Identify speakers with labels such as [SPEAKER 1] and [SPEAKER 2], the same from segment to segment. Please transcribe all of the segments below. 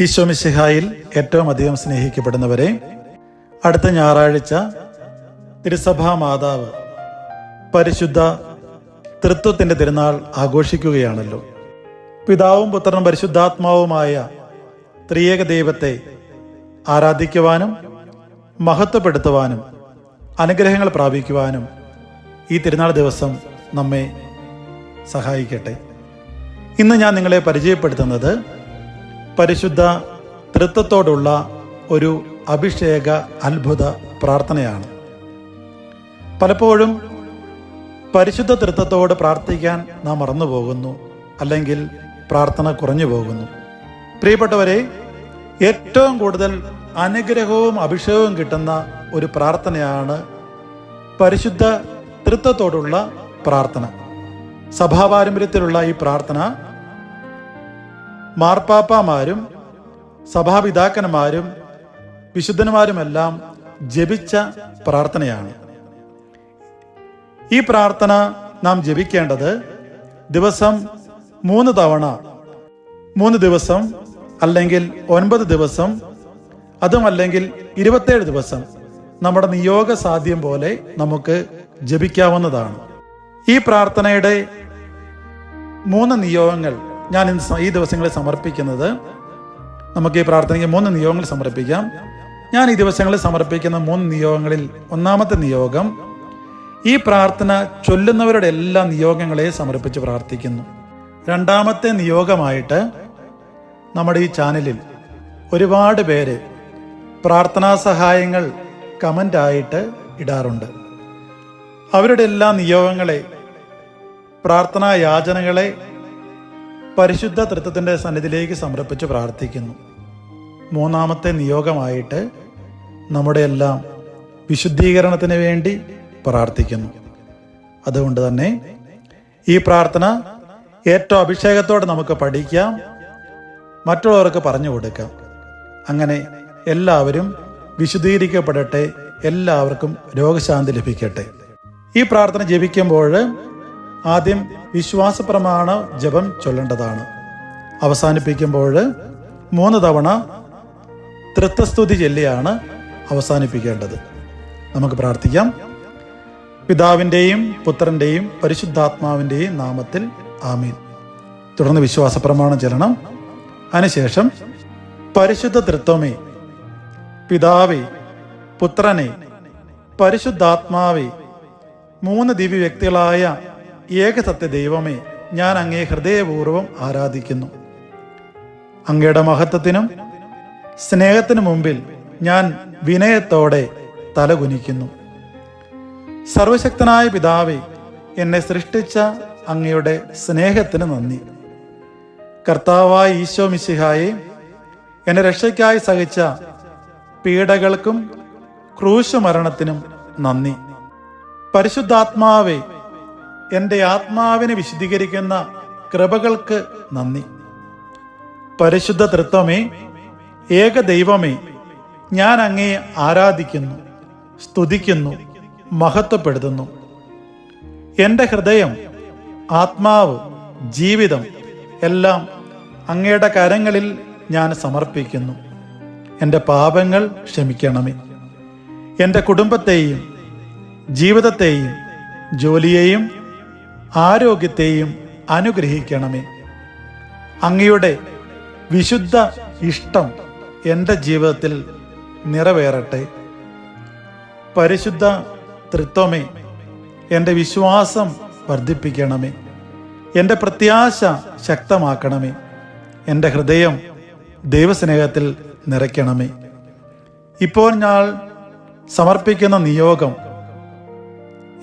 [SPEAKER 1] ഈശോ മിശിഹായിൽ ഏറ്റവും അധികം സ്നേഹിക്കപ്പെടുന്നവരെ, അടുത്ത ഞായറാഴ്ച തിരുസഭാ മാതാവ് പരിശുദ്ധ തൃത്വത്തിന്റെ തിരുനാൾ ആഘോഷിക്കുകയാണല്ലോ. പിതാവും പുത്രനും പരിശുദ്ധാത്മാവുമായ ത്രിയേക ദൈവത്തെ ആരാധിക്കുവാനും മഹത്വപ്പെടുത്തുവാനും അനുഗ്രഹങ്ങൾ പ്രാപിക്കുവാനും ഈ തിരുനാൾ ദിവസം നമ്മെ സഹായിക്കട്ടെ. ഇന്ന് ഞാൻ നിങ്ങളെ പരിചയപ്പെടുത്തുന്നത് പരിശുദ്ധ തൃത്വത്തോടുള്ള ഒരു അഭിഷേക അത്ഭുത പ്രാർത്ഥനയാണ്. പലപ്പോഴും പരിശുദ്ധ തൃത്വത്തോട് പ്രാർത്ഥിക്കാൻ നാം മറന്നു പോകുന്നു, അല്ലെങ്കിൽ പ്രാർത്ഥന കുറഞ്ഞു പോകുന്നു. പ്രിയപ്പെട്ടവരെ, ഏറ്റവും കൂടുതൽ അനുഗ്രഹവും അഭിഷേകവും കിട്ടുന്ന ഒരു പ്രാർത്ഥനയാണ് പരിശുദ്ധ തൃത്വത്തോടുള്ള പ്രാർത്ഥന. സഭാപാരമ്പര്യത്തിലുള്ള ഈ പ്രാർത്ഥന മാർപ്പാപ്പമാരും സഭാപിതാക്കന്മാരും വിശുദ്ധന്മാരുമെല്ലാം ജപിച്ച പ്രാർത്ഥനയാണ്. ഈ പ്രാർത്ഥന നാം ജപിക്കേണ്ടത് ദിവസം 3 തവണ, 3 ദിവസം അല്ലെങ്കിൽ 9 ദിവസം, അതുമല്ലെങ്കിൽ 27 ദിവസം നമ്മുടെ നിയോഗ സാധ്യം പോലെ നമുക്ക് ജപിക്കാവുന്നതാണ്. ഈ പ്രാർത്ഥനയുടെ 3 നിയോഗങ്ങൾ ഞാൻ ഈ ദിവസങ്ങളിൽ സമർപ്പിക്കുന്നത്. നമുക്ക് ഈ പ്രാർത്ഥനയ്ക്ക് 3 നിയോഗങ്ങൾ സമർപ്പിക്കാം. ഞാൻ ഈ ദിവസങ്ങളിൽ സമർപ്പിക്കുന്ന 3 നിയോഗങ്ങളിൽ ഒന്നാമത്തെ നിയോഗം, ഈ പ്രാർത്ഥന ചൊല്ലുന്നവരുടെ എല്ലാ നിയോഗങ്ങളെ സമർപ്പിച്ച് പ്രാർത്ഥിക്കുന്നു. രണ്ടാമത്തെ നിയോഗമായിട്ട്, നമ്മുടെ ഈ ചാനലിൽ ഒരുപാട് പേര് പ്രാർത്ഥനാ സഹായങ്ങൾ കമൻ്റായിട്ട് ഇടാറുണ്ട്. അവരുടെ എല്ലാ നിയോഗങ്ങളെ, പ്രാർത്ഥനാ യാചനകളെ പരിശുദ്ധ തൃത്വത്തിൻ്റെ സന്നിധിയിലേക്ക് സമർപ്പിച്ച് പ്രാർത്ഥിക്കുന്നു. മൂന്നാമത്തെ നിയോഗമായിട്ട് നമ്മുടെ എല്ലാം വിശുദ്ധീകരണത്തിന് വേണ്ടി പ്രാർത്ഥിക്കുന്നു. അതുകൊണ്ട് തന്നെ ഈ പ്രാർത്ഥന ഏറ്റവും അഭിഷേകത്തോടെ നമുക്ക് പഠിക്കാം, മറ്റുള്ളവർക്ക് പറഞ്ഞു കൊടുക്കാം. അങ്ങനെ എല്ലാവരും വിശുദ്ധീകരിക്കപ്പെടട്ടെ, എല്ലാവർക്കും രോഗശാന്തി ലഭിക്കട്ടെ. ഈ പ്രാർത്ഥന ജപിക്കുമ്പോൾ ആദ്യം വിശ്വാസ പ്രമാണ ജപം ചൊല്ലേണ്ടതാണ്. അവസാനിപ്പിക്കുമ്പോൾ 3 തവണ തൃത്വസ്തുതി ചൊല്ലിയാണ് അവസാനിപ്പിക്കേണ്ടത്. നമുക്ക് പ്രാർത്ഥിക്കാം. പിതാവിൻ്റെയും പുത്രൻ്റെയും പരിശുദ്ധാത്മാവിൻ്റെയും നാമത്തിൽ ആമീൻ. തുടർന്ന് വിശ്വാസ പ്രമാണം ചൊല്ലണം. അതിനുശേഷം പരിശുദ്ധ തൃത്വമേ, പിതാവേ, പുത്രനെ, പരിശുദ്ധാത്മാവേ, 3 ദിവ്യ വ്യക്തികളായ ഏകസത്യ ദൈവമേ, ഞാൻ അങ്ങേ ഹൃദയപൂർവ്വം ആരാധിക്കുന്നു. അങ്ങയുടെ മഹത്വത്തിനും സ്നേഹത്തിനു മുമ്പിൽ ഞാൻ വിനയത്തോടെ തലകുനിക്കുന്നു. സർവശക്തനായ പിതാവേ, എന്നെ സൃഷ്ടിച്ച അങ്ങയുടെ സ്നേഹത്തിന് നന്ദി. കർത്താവായ ഈശോ മിശിഹായെ, എന്നെ രക്ഷയ്ക്കായി സഹിച്ച പീഡകൾക്കും ക്രൂശ് മരണത്തിനും നന്ദി. പരിശുദ്ധാത്മാവേ, എൻ്റെ ആത്മാവിനെ വിശുദ്ധീകരിക്കുന്ന കൃപകൾക്ക് നന്ദി. പരിശുദ്ധ തൃത്വമേ, ഏക ദൈവമേ, ഞാൻ അങ്ങയെ ആരാധിക്കുന്നു, സ്തുതിക്കുന്നു, മഹത്വപ്പെടുത്തുന്നു. എൻ്റെ ഹൃദയം, ആത്മാവ്, ജീവിതം എല്ലാം അങ്ങയുടെ കരങ്ങളിൽ ഞാൻ സമർപ്പിക്കുന്നു. എൻ്റെ പാപങ്ങൾ ക്ഷമിക്കണമേ. എൻ്റെ കുടുംബത്തെയും ജീവിതത്തെയും ജോലിയെയും ആരോഗ്യത്തെയും അനുഗ്രഹിക്കണമേ. അങ്ങയുടെ വിശുദ്ധ ഇഷ്ടം എൻ്റെ ജീവിതത്തിൽ നിറവേറട്ടെ. പരിശുദ്ധ തൃത്വമേ, എൻ്റെ വിശ്വാസം വർദ്ധിപ്പിക്കണമേ. എൻ്റെ പ്രത്യാശ ശക്തമാക്കണമേ. എൻ്റെ ഹൃദയം ദൈവസ്നേഹത്തിൽ നിറയ്ക്കണമേ. ഇപ്പോൾ ഞാൻ സമർപ്പിക്കുന്ന നിയോഗം,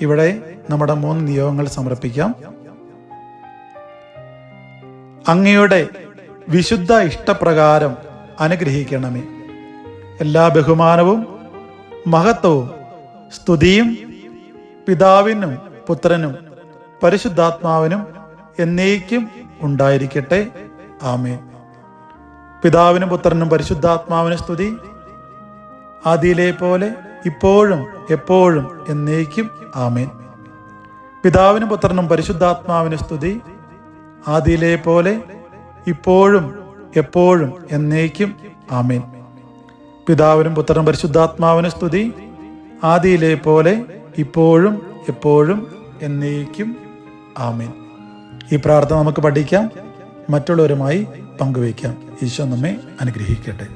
[SPEAKER 1] ഇവിടെ നമ്മുടെ 3 നിയോഗങ്ങൾ സമർപ്പിക്കാം. അങ്ങയുടെ വിശുദ്ധ ഇഷ്ടപ്രകാരം അനുഗ്രഹിക്കണമേ. എല്ലാ ബഹുമാനവും മഹത്വവും സ്തുതിയും പിതാവിനും പുത്രനും പരിശുദ്ധാത്മാവിനും എന്നേക്കും ഉണ്ടായിരിക്കട്ടെ. ആമേൻ. പിതാവിനും പുത്രനും പരിശുദ്ധാത്മാവിനും സ്തുതി, ആദിയിലെ പോലെ ഇപ്പോഴും എപ്പോഴും എന്നേക്കും. ആമേൻ. പിതാവിനും പുത്രനും പരിശുദ്ധാത്മാവിനും സ്തുതി, ആദിയിലെ പോലെ ഇപ്പോഴും എപ്പോഴും എന്നേക്കും ആമേൻ. പിതാവിനും പുത്രനും പരിശുദ്ധാത്മാവിനും സ്തുതി, ആദിയിലെ പോലെ ഇപ്പോഴും എപ്പോഴും എന്നേക്കും ആമേൻ. ഈ പ്രാർത്ഥന നമുക്ക് പഠിക്കാം, മറ്റുള്ളവരുമായി പങ്കുവയ്ക്കാം. ഈശോ നമ്മെ അനുഗ്രഹിക്കട്ടെ.